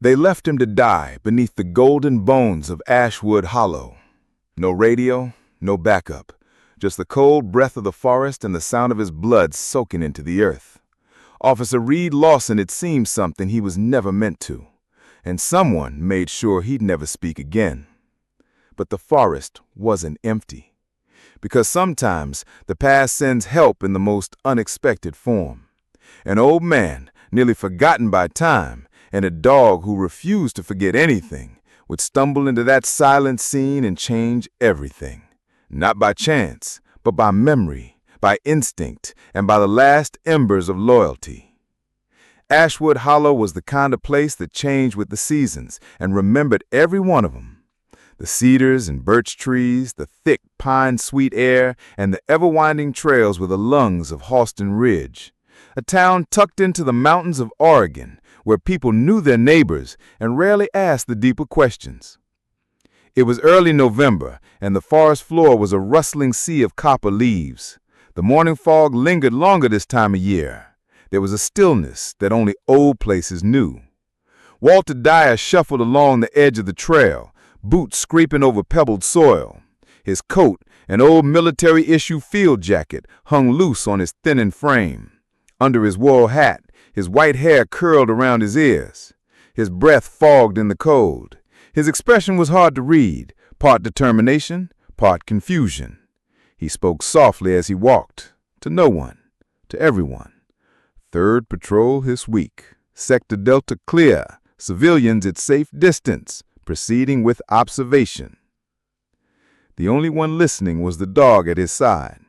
They left him to die beneath the golden bones of Ashwood Hollow. No radio, no backup, just the cold breath of the forest and the sound of his blood soaking into the earth. Officer Reed Lawson had seen something he was never meant to, and someone made sure he'd never speak again. But the forest wasn't empty, because sometimes the past sends help in the most unexpected form. An old man, nearly forgotten by time, and a dog who refused to forget anything would stumble into that silent scene and change everything. Not by chance, but by memory, by instinct, and by the last embers of loyalty. Ashwood Hollow was the kind of place that changed with the seasons and remembered every one of them. The cedars and birch trees, the thick pine-sweet air, and the ever-winding trails were the lungs of Halston Ridge, a town tucked into the mountains of Oregon, where people knew their neighbors and rarely asked the deeper questions. It was early November, and the forest floor was a rustling sea of copper leaves. The morning fog lingered longer this time of year. There was a stillness that only old places knew. Walter Dyer shuffled along the edge of the trail, boots scraping over pebbled soil. His coat, an old military-issue field jacket, hung loose on his thinning frame. Under his wool hat, his white hair curled around his ears. His breath fogged in the cold. His expression was hard to read, part determination, part confusion. He spoke softly as he walked, to no one, to everyone. Third patrol this week. Sector Delta clear. Civilians at safe distance, proceeding with observation. The only one listening was the dog at his side.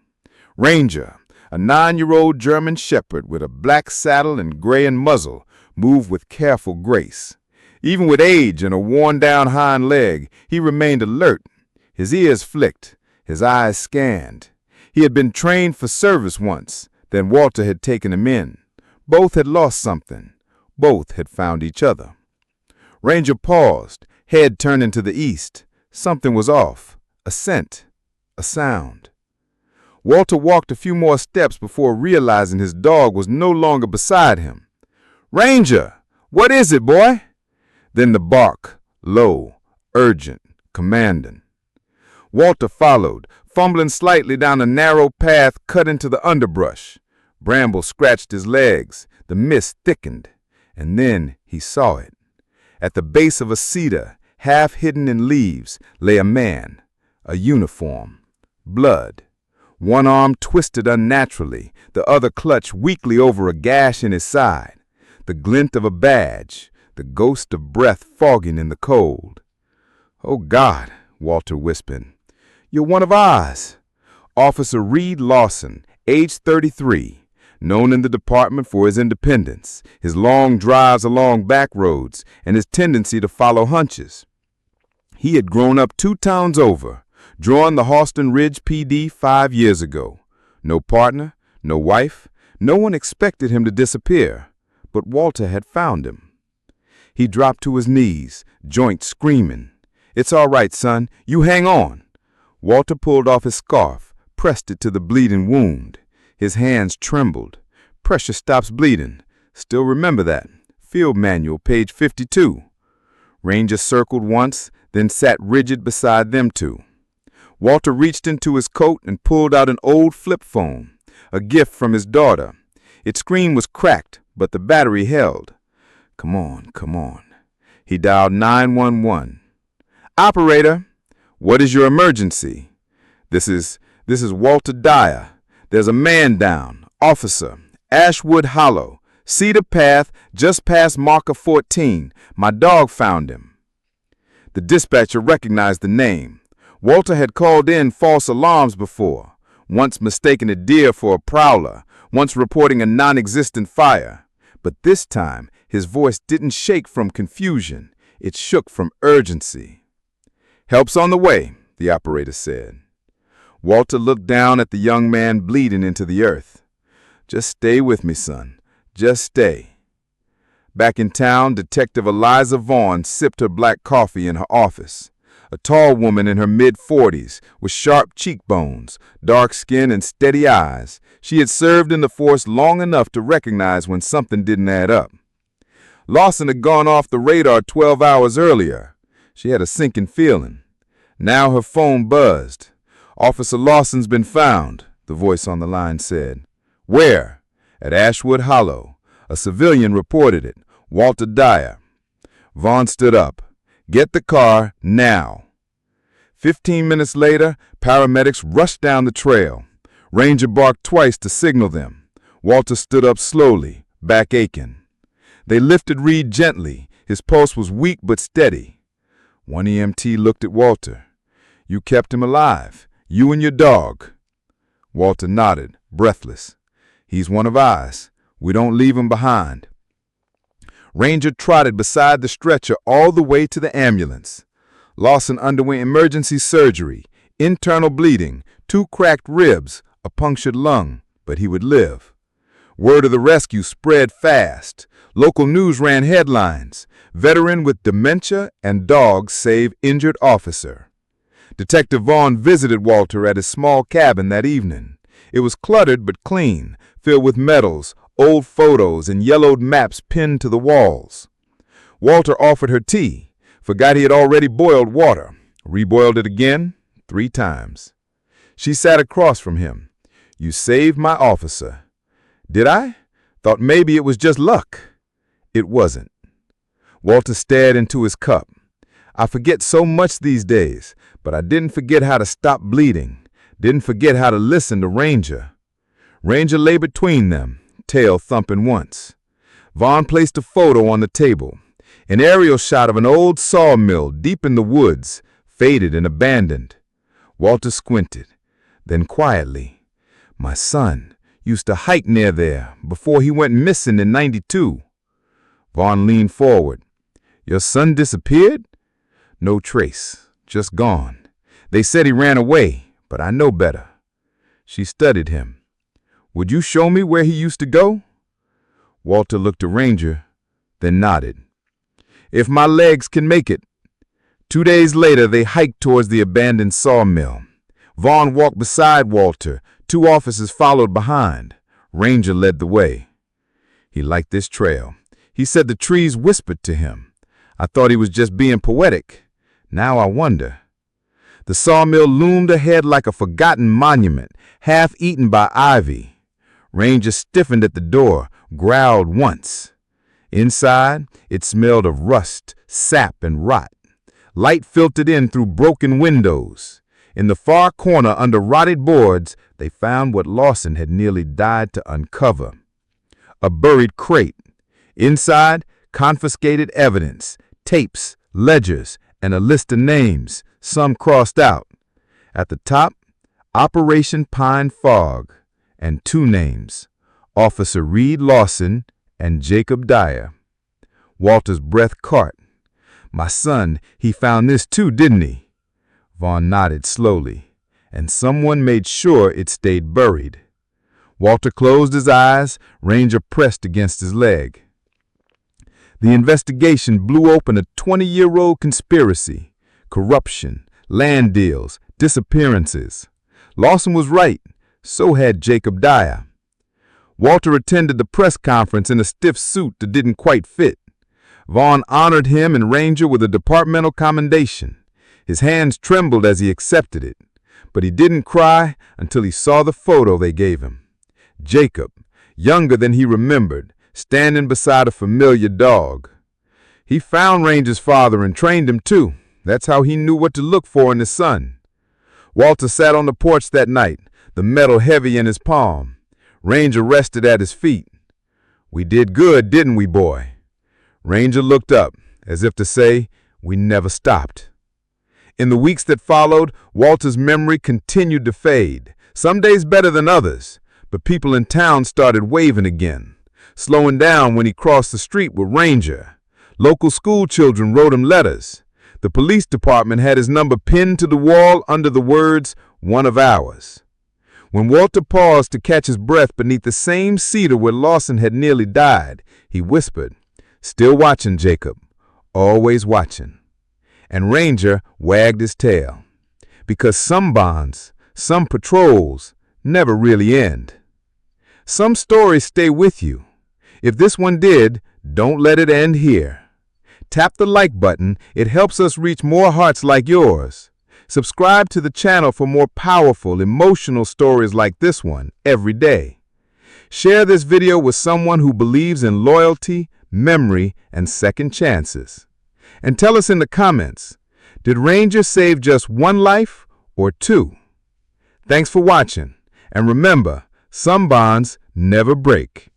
Ranger, a 9-year-old German shepherd with a black saddle and graying muzzle, moved with careful grace. Even with age and a worn-down hind leg, he remained alert. His ears flicked, his eyes scanned. He had been trained for service once, then Walter had taken him in. Both had lost something. Both had found each other. Ranger paused, head turning to the east. Something was off. A scent, a sound. Walter walked a few more steps before realizing his dog was no longer beside him. "Ranger, what is it, boy?" Then the bark, low, urgent, commanding. Walter followed, fumbling slightly down a narrow path cut into the underbrush. Bramble scratched his legs, the mist thickened, and then he saw it. At the base of a cedar, half hidden in leaves, lay a man, a uniform, blood. One arm twisted unnaturally, the other clutched weakly over a gash in his side. The glint of a badge, the ghost of breath fogging in the cold. "Oh, God," Walter whispered. "You're one of ours." Officer Reed Lawson, age 33, known in the department for his independence, his long drives along back roads, and his tendency to follow hunches. He had grown up 2 towns over, joined the Halston Ridge PD 5 years ago. No partner, no wife, no one expected him to disappear, but Walter had found him. He dropped to his knees, joint screaming. "It's all right, son. You hang on." Walter pulled off his scarf, pressed it to the bleeding wound. His hands trembled. "Pressure stops bleeding. Still remember that. Field Manual, page 52. Ranger circled once, then sat rigid beside them two. Walter reached into his coat and pulled out an old flip phone, a gift from his daughter. Its screen was cracked, but the battery held. Come on. He dialed 911. "Operator, what is your emergency?" This is Walter Dyer. There's a man down. Officer, Ashwood Hollow. Cedar Path, just past marker 14. My dog found him." The dispatcher recognized the name. Walter had called in false alarms before, once mistaking a deer for a prowler, once reporting a non-existent fire. But this time, his voice didn't shake from confusion. It shook from urgency. "Help's on the way," the operator said. Walter looked down at the young man bleeding into the earth. "Just stay with me, son. Just stay." Back in town, Detective Eliza Vaughn sipped her black coffee in her office. A tall woman in her mid-40s, with sharp cheekbones, dark skin, and steady eyes. She had served in the force long enough to recognize when something didn't add up. Lawson had gone off the radar 12 hours earlier. She had a sinking feeling. Now her phone buzzed. "Officer Lawson's been found," the voice on the line said. "Where?" "At Ashwood Hollow. A civilian reported it. Walter Dyer." Vaughn stood up. "Get the car now." 15 minutes later, paramedics rushed down the trail. Ranger barked twice to signal them. Walter stood up slowly, back aching. They lifted Reed gently. His pulse was weak but steady. One EMT looked at Walter. "You kept him alive. You and your dog." Walter nodded, breathless. "He's one of ours. We don't leave him behind." Ranger trotted beside the stretcher all the way to the ambulance. Lawson underwent emergency surgery, internal bleeding, 2 cracked ribs, a punctured lung, but he would live. Word of the rescue spread fast. Local news ran headlines: "Veteran with dementia and dog save injured officer." Detective Vaughn visited Walter at his small cabin that evening. It was cluttered but clean, filled with medals, old photos, and yellowed maps pinned to the walls. Walter offered her tea, forgot he had already boiled water, reboiled it again 3 times. She sat across from him. "You saved my officer." "Did I? Thought maybe it was just luck." "It wasn't." Walter stared into his cup. "I forget so much these days, but I didn't forget how to stop bleeding, didn't forget how to listen to Ranger." Ranger lay between them, tail thumping once. Vaughn placed a photo on the table, an aerial shot of an old sawmill deep in the woods, faded and abandoned. Walter squinted, then quietly, "My son used to hike near there before he went missing in '92. Vaughn leaned forward. "Your son disappeared?" "No trace, just gone. They said he ran away, but I know better." She studied him. "Would you show me where he used to go?" Walter looked at Ranger, then nodded. "If my legs can make it." 2 days later, they hiked towards the abandoned sawmill. Vaughn walked beside Walter. 2 officers followed behind. Ranger led the way. He liked this trail. He said the trees whispered to him. "I thought he was just being poetic. Now I wonder." The sawmill loomed ahead like a forgotten monument, half eaten by ivy. Ranger stiffened at the door, growled once. Inside, it smelled of rust, sap, and rot. Light filtered in through broken windows. In the far corner, under rotted boards, they found what Lawson had nearly died to uncover. A buried crate. Inside, confiscated evidence, tapes, ledgers, and a list of names, some crossed out. At the top, Operation Pine Fog, and 2 names, Officer Reed Lawson and Jacob Dyer. Walter's breath caught. "My son, he found this too, didn't he?" Vaughn nodded slowly, and someone made sure it stayed buried. Walter closed his eyes, Ranger pressed against his leg. The investigation blew open a 20-year-old conspiracy. Corruption, land deals, disappearances. Lawson was right. So had Jacob Dyer. Walter attended the press conference in a stiff suit that didn't quite fit. Vaughn honored him and Ranger with a departmental commendation. His hands trembled as he accepted it, but he didn't cry until he saw the photo they gave him. Jacob, younger than he remembered, standing beside a familiar dog. He found Ranger's father and trained him too. That's how he knew what to look for in his son. Walter sat on the porch that night, the metal heavy in his palm. Ranger rested at his feet. "We did good, didn't we, boy?" Ranger looked up, as if to say, "We never stopped." In the weeks that followed, Walter's memory continued to fade, some days better than others, but people in town started waving again, slowing down when he crossed the street with Ranger. Local school children wrote him letters. The police department had his number pinned to the wall under the words, "One of ours." When Walter paused to catch his breath beneath the same cedar where Lawson had nearly died, he whispered, "Still watching, Jacob, always watching." And Ranger wagged his tail. Because some bonds, some patrols, never really end. Some stories stay with you. If this one did, don't let it end here. Tap the like button. It helps us reach more hearts like yours. Subscribe to the channel for more powerful, emotional stories like this one every day. Share this video with someone who believes in loyalty, memory, and second chances. And tell us in the comments, did Ranger save just one life or two? Thanks for watching. And remember, some bonds never break.